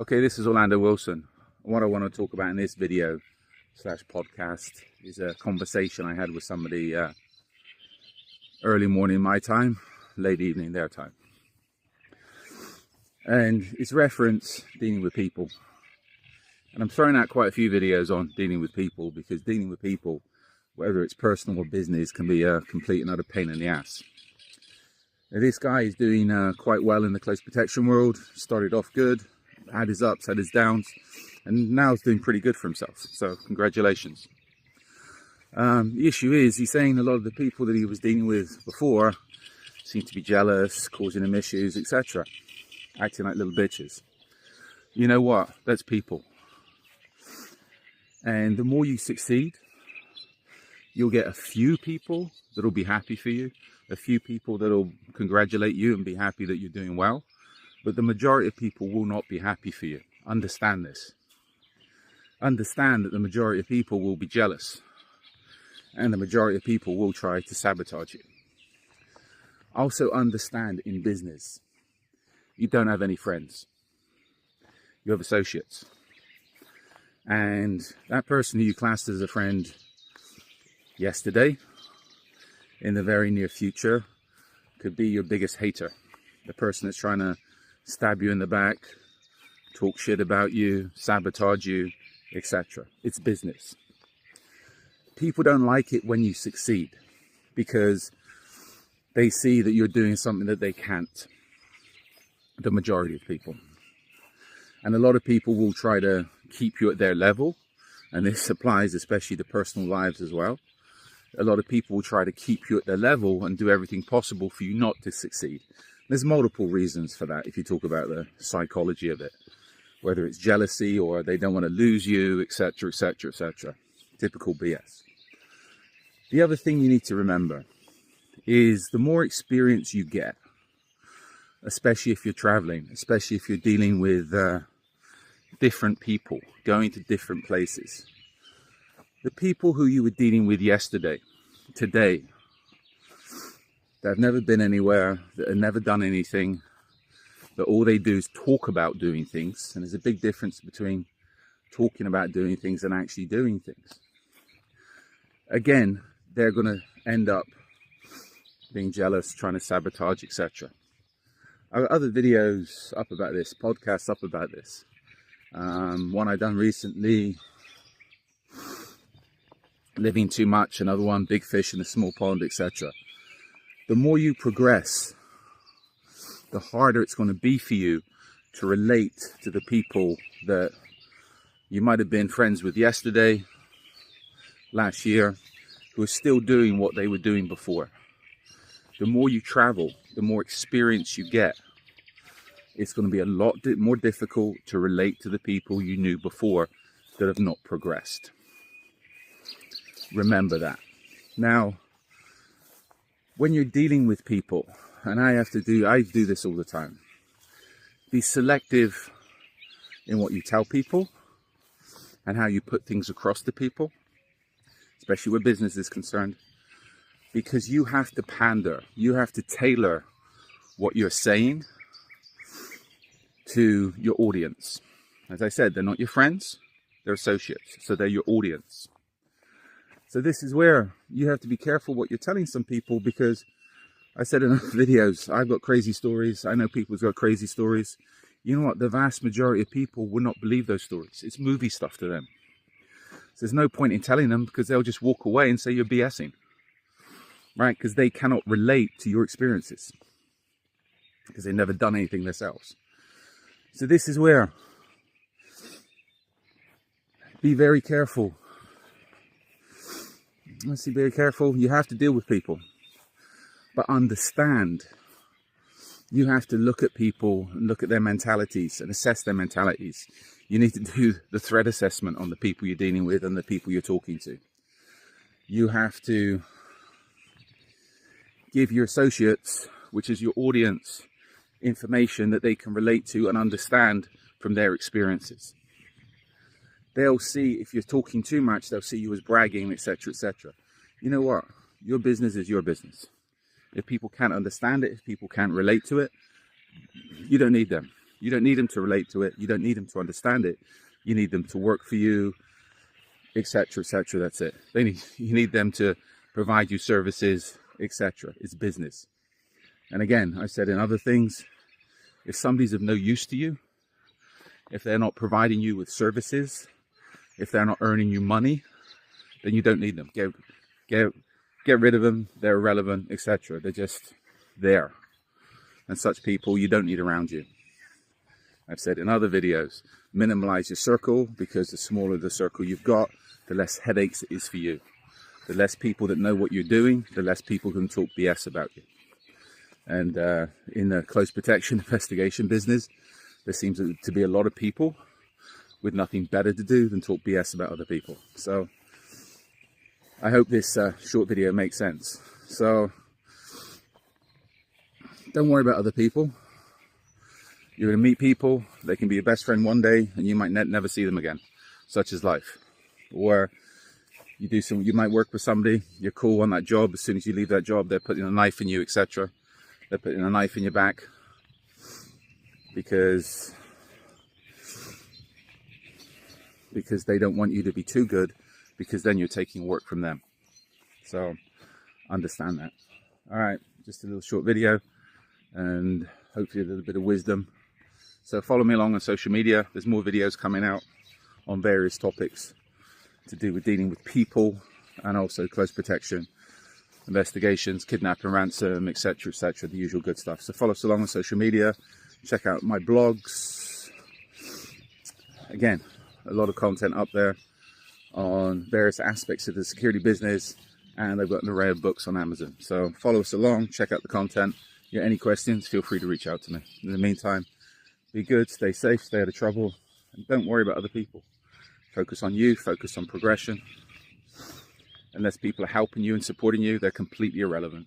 Okay, this is Orlando Wilson. What I want to talk about in this video slash podcast is a conversation I had with somebody early morning my time, late evening their time. And it's reference dealing with people. And I'm throwing out quite a few videos on dealing with people because dealing with people, whether it's personal or business, can be a complete and utter pain in the ass. Now, this guy is doing quite well in the close protection world. Started off good, had his ups, had his downs, and now he's doing pretty good for himself. So congratulations. The issue is, he's saying a lot of the people that he was dealing with before seem to be jealous, causing him issues, etc. Acting like little bitches. You know what? That's people. And the more you succeed, you'll get a few people that'll be happy for you, a few people that'll congratulate you and be happy that you're doing well. But the majority of people will not be happy for you. Understand this. Understand that the majority of people will be jealous. And the majority of people will try to sabotage you. Also understand, in business, you don't have any friends. You have associates. And that person who you classed as a friend yesterday, in the very near future, could be your biggest hater. The person that's trying to stab you in the back, talk shit about you, sabotage you, etc. It's business. People don't like it when you succeed because they see that you're doing something that they can't. The majority of people. And a lot of people will try to keep you at their level, and this applies especially to personal lives as well. A lot of people will try to keep you at their level and do everything possible for you not to succeed. There's multiple reasons for that if you talk about the psychology of it, whether it's jealousy or they don't want to lose you, etc, etc, etc. Typical BS. The other thing you need to remember is the more experience you get, especially if you're traveling, especially if you're dealing with different people, going to different places. The people who you were dealing with yesterday, today, that have never been anywhere, that have never done anything, that all they do is talk about doing things. And there's a big difference between talking about doing things and actually doing things. Again, they're going to end up being jealous, trying to sabotage, etc. I've got other videos up about this, podcasts up about this. One I done recently, living too much, another one, big fish in a small pond, etc. The more you progress, the harder it's going to be for you to relate to the people that you might have been friends with yesterday, last year, who are still doing what they were doing before. The more you travel, the more experience you get, it's going to be a lot more difficult to relate to the people you knew before that have not progressed. Remember that. Now, when you're dealing with people, and I do this all the time, be selective in what you tell people and how you put things across to people, especially where business is concerned, because you have to pander, you have to tailor what you're saying to your audience. As I said, they're not your friends, they're associates, so they're your audience. So this is where you have to be careful what you're telling some people, because I said in other videos, I've got crazy stories. I know people who've got crazy stories. You know what? The vast majority of people will not believe those stories. It's movie stuff to them. So there's no point in telling them, because they'll just walk away and say you're BSing. Right? Because they cannot relate to your experiences. Because they've never done anything themselves. So this is where, be very careful. Let's be very careful. You have to deal with people. But understand, you have to look at people and look at their mentalities and assess their mentalities. You need to do the threat assessment on the people you're dealing with and the people you're talking to. You have to give your associates, which is your audience, information that they can relate to and understand from their experiences. They'll see, if you're talking too much, they'll see you as bragging, etc, etc. You know what? Your business is your business. If people can't understand it, if people can't relate to it, you don't need them. You don't need them to relate to it. You don't need them to understand it. You need them to work for you, etc., etc. That's it. You need them to provide you services, etc. It's business. And again, I said in other things, if somebody's of no use to you, if they're not providing you with services, if they're not earning you money, then you don't need them. Get rid of them. They're irrelevant, etc. They're just there. And such people you don't need around you. I've said in other videos, minimize your circle, because the smaller the circle you've got, the less headaches it is for you. The less people that know what you're doing, the less people can talk BS about you. And in the close protection investigation business, there seems to be a lot of people with nothing better to do than talk BS about other people. So I hope this short video makes sense. So don't worry about other people. You're going to meet people, they can be your best friend one day, and you might never see them again. Such is life. Or you might work with somebody, you're cool on that job, as soon as you leave that job, they're putting a knife in you, etc. They're putting a knife in your back because they don't want you to be too good, because then you're taking work from them. So understand that. All right, just a little short video, and hopefully a little bit of wisdom. So follow me along on social media. There's more videos coming out on various topics to do with dealing with people, and also close protection, investigations, kidnapping, ransom, etc., etc., the usual good stuff. So follow us along on social media. Check out my blogs. Again, a lot of content up there on various aspects of the security business, and I've got an array of books on Amazon. So follow us along, check out the content. If you have any questions, feel free to reach out to me. In the meantime, be good, stay safe, stay out of trouble, and don't worry about other people. Focus on you, focus on progression. Unless people are helping you and supporting you, they're completely irrelevant.